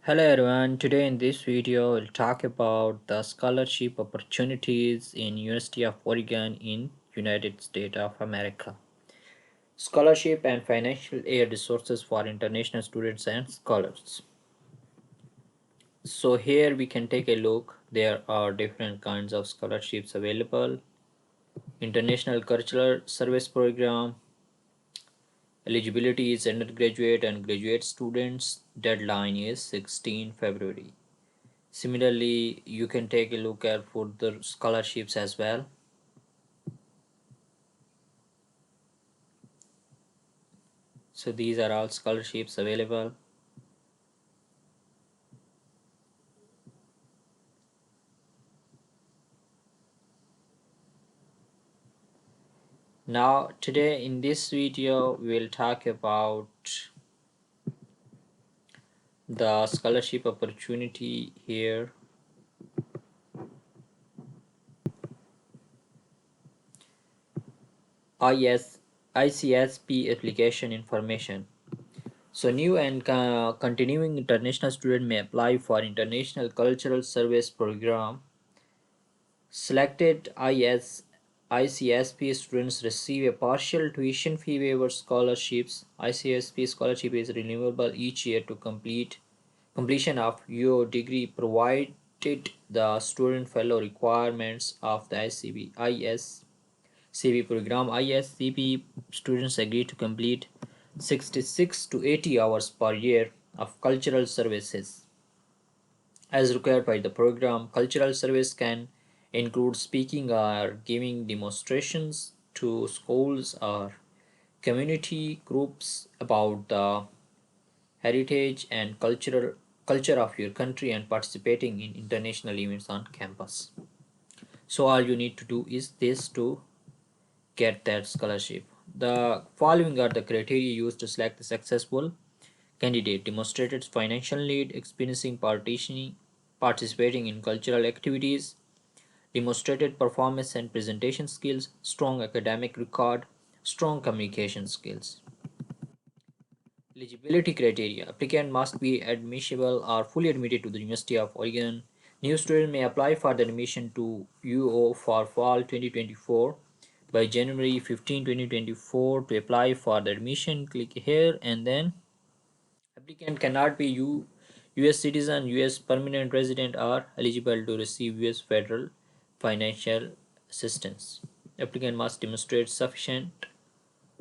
Hello everyone, today in this video we'll talk about the scholarship opportunities in University of Oregon in United States of America. Scholarship and financial aid resources for international students and scholars. So here we can take a look. There are different kinds of scholarships available. International Cultural Service Program. Eligibility is undergraduate and graduate students. Deadline is 16 February. Similarly, you can take a look at further scholarships as well. So these are all scholarships available. Now today in this video we'll talk about the scholarship opportunity here. ICSP application information. So new and continuing international student may apply for International Cultural Service Program. Selected ICSP students receive a partial tuition fee waiver scholarships. ICSP scholarship is renewable each year to completion of your degree provided the student fellow requirements of the ICB program. ISCP students agree to complete 66 to 80 hours per year of cultural services as required by the program. Cultural service can include speaking or giving demonstrations to schools or community groups about the heritage and culture of your country and participating in international events on campus. So all you need to do is this to get that scholarship. The following are the criteria used to select the successful candidate: demonstrated financial need, experiencing participating in cultural activities, demonstrated performance and presentation skills, strong academic record, strong communication skills. Eligibility criteria: applicant must be admissible or fully admitted to the University of Oregon. New student may apply for the admission to UO for fall 2024 by January 15, 2024. To apply for the admission, click here, and then applicant cannot be US citizen, US permanent resident, or eligible to receive US federal financial assistance. Applicant must demonstrate sufficient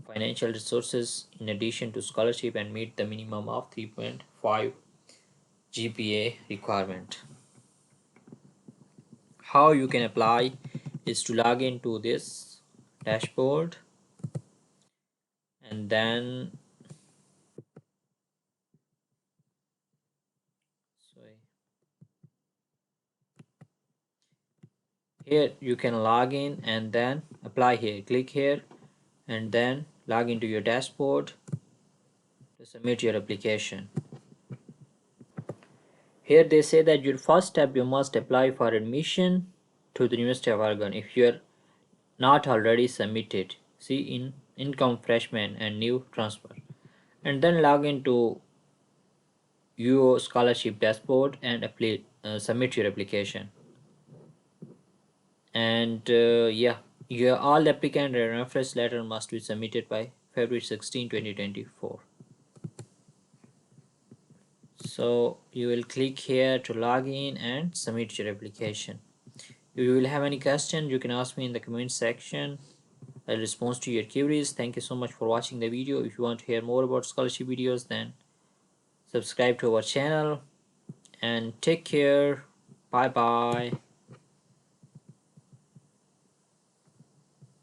financial resources in addition to scholarship and meet the minimum of 3.5 GPA requirement. How you can apply is to log into this dashboard, and then sorry, here you can log in and then apply here. Click here and then log into your dashboard to submit your application. Here they say that your first step, you must apply for admission to the University of Oregon if you are not already submitted. See in income freshman and new transfer, and then log into UO scholarship dashboard and submit your application. And yeah, your all applicant and reference letter must be submitted by February 16, 2024. So you will click here to log in and submit your application. If you will have any question, you can ask me in the comment section. I'll respond to your queries. Thank you so much for watching the video. If you want to hear more about scholarship videos, then subscribe to our channel and take care. Bye bye.